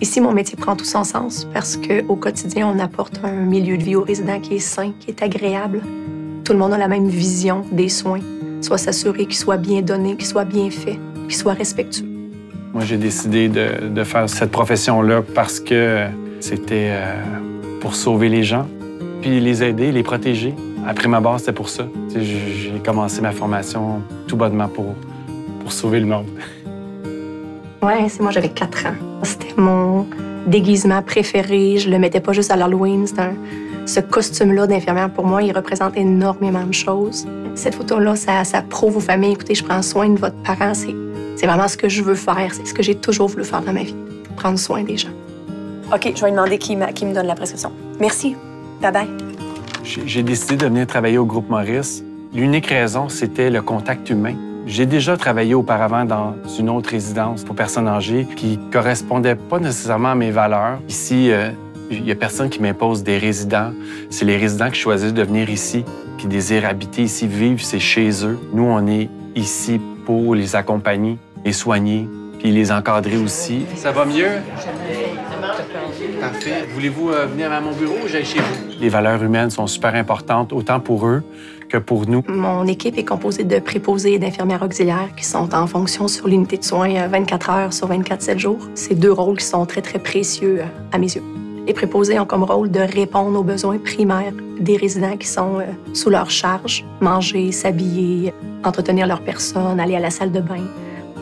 Ici, mon métier prend tout son sens parce qu'au quotidien, on apporte un milieu de vie aux résidents qui est sain, qui est agréable. Tout le monde a la même vision des soins, soit s'assurer qu'ils soient bien donnés, qu'ils soient bien faits, qu'ils soient respectueux. Moi, j'ai décidé de faire cette profession-là parce que c'était pour sauver les gens, puis les aider, les protéger. Après ma base, c'était pour ça. J'ai commencé ma formation tout bonnement pour sauver le monde. Ouais, c'est moi, j'avais 4 ans. C'était mon déguisement préféré. Je le mettais pas juste à l'Halloween. Ce costume-là d'infirmière, pour moi, il représente énormément de choses. Cette photo-là, ça prouve aux familles, écoutez, je prends soin de votre parent. C'est vraiment ce que je veux faire. C'est ce que j'ai toujours voulu faire dans ma vie, prendre soin des gens. OK, je vais lui demander qui me donne la prescription. Merci. Bye-bye. J'ai décidé de venir travailler au groupe Maurice. L'unique raison, c'était le contact humain. J'ai déjà travaillé auparavant dans une autre résidence pour personnes âgées qui ne correspondait pas nécessairement à mes valeurs. Ici, il n'y a personne qui m'impose des résidents. C'est les résidents qui choisissent de venir ici, qui désirent habiter ici, vivre, c'est chez eux. Nous, on est ici pour les accompagner, les soigner, puis les encadrer aussi. Ça va mieux? Parfait. Voulez-vous venir à mon bureau ou j'aille chez vous? Les valeurs humaines sont super importantes, autant pour eux que pour nous. Mon équipe est composée de préposés et d'infirmières auxiliaires qui sont en fonction sur l'unité de soins 24 heures sur 24, 7 jours. C'est 2 rôles qui sont très, très précieux à mes yeux. Les préposés ont comme rôle de répondre aux besoins primaires des résidents qui sont sous leur charge, manger, s'habiller, entretenir leur personne, aller à la salle de bain.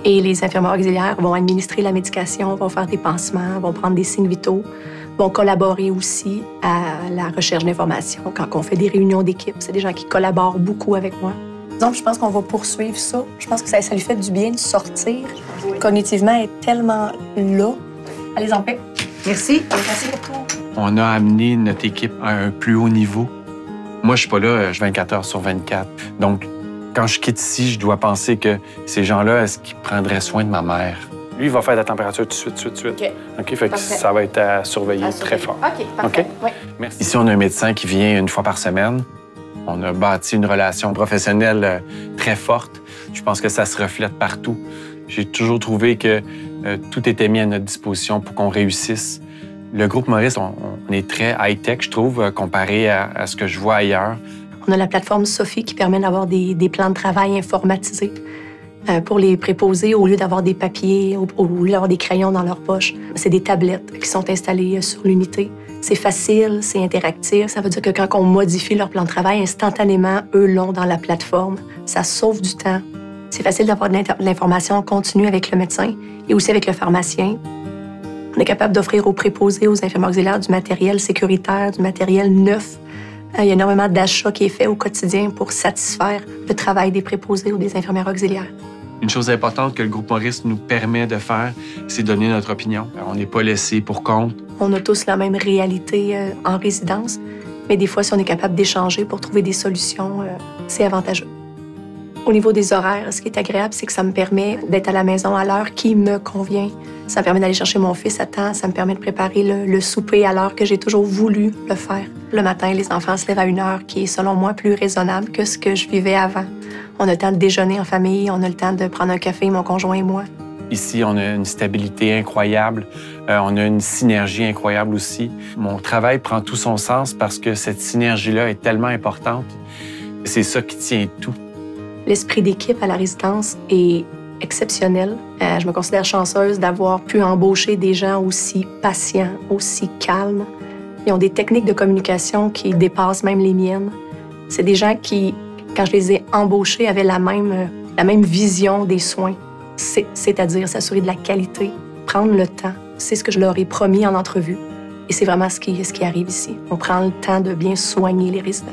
Et les infirmières auxiliaires vont administrer la médication, vont faire des pansements, vont prendre des signes vitaux, vont collaborer aussi à la recherche d'informations quand on fait des réunions d'équipe. C'est des gens qui collaborent beaucoup avec moi. Donc, je pense qu'on va poursuivre ça. Je pense que ça lui fait du bien de sortir. Cognitivement, elle est tellement là. Allez en paix. Merci. Merci beaucoup. On a amené notre équipe à un plus haut niveau. Moi, je suis pas là 24 heures sur 24. Donc, quand je quitte ici, je dois penser que ces gens-là, est-ce qu'ils prendraient soin de ma mère? Lui, il va faire la température tout de suite. OK, fait que ça va être à surveiller très fort. OK, parfait. OK? Oui. Merci. Ici, on a un médecin qui vient une fois par semaine. On a bâti une relation professionnelle très forte. Je pense que ça se reflète partout. J'ai toujours trouvé que tout était mis à notre disposition pour qu'on réussisse. Le groupe Maurice, on est très high-tech, je trouve, comparé à ce que je vois ailleurs. On a la plateforme Sophie qui permet d'avoir des plans de travail informatisés pour les préposés. Au lieu d'avoir des papiers, au lieu d'avoir des crayons dans leur poche, c'est des tablettes qui sont installées sur l'unité. C'est facile, c'est interactif. Ça veut dire que quand on modifie leur plan de travail, instantanément, eux l'ont dans la plateforme. Ça sauve du temps. C'est facile d'avoir de l'information continue avec le médecin et aussi avec le pharmacien. On est capable d'offrir aux préposés, aux infirmières auxiliaires du matériel sécuritaire, du matériel neuf. Il y a énormément d'achats qui est fait au quotidien pour satisfaire le travail des préposés ou des infirmières auxiliaires. Une chose importante que le groupe Maurice nous permet de faire, c'est donner notre opinion. On n'est pas laissé pour compte. On a tous la même réalité en résidence, mais des fois, si on est capable d'échanger pour trouver des solutions, c'est avantageux. Au niveau des horaires, ce qui est agréable, c'est que ça me permet d'être à la maison à l'heure qui me convient. Ça me permet d'aller chercher mon fils à temps. Ça me permet de préparer le souper à l'heure que j'ai toujours voulu le faire. Le matin, les enfants se lèvent à une heure qui est, selon moi, plus raisonnable que ce que je vivais avant. On a le temps de déjeuner en famille, on a le temps de prendre un café, mon conjoint et moi. Ici, on a une stabilité incroyable. On a une synergie incroyable aussi. Mon travail prend tout son sens parce que cette synergie-là est tellement importante. C'est ça qui tient tout. L'esprit d'équipe à la résidence est exceptionnel. Je me considère chanceuse d'avoir pu embaucher des gens aussi patients, aussi calmes. Ils ont des techniques de communication qui dépassent même les miennes. C'est des gens qui, quand je les ai embauchés, avaient la même vision des soins, c'est-à-dire s'assurer de la qualité, prendre le temps. C'est ce que je leur ai promis en entrevue. Et c'est vraiment ce qui arrive ici. On prend le temps de bien soigner les résidents.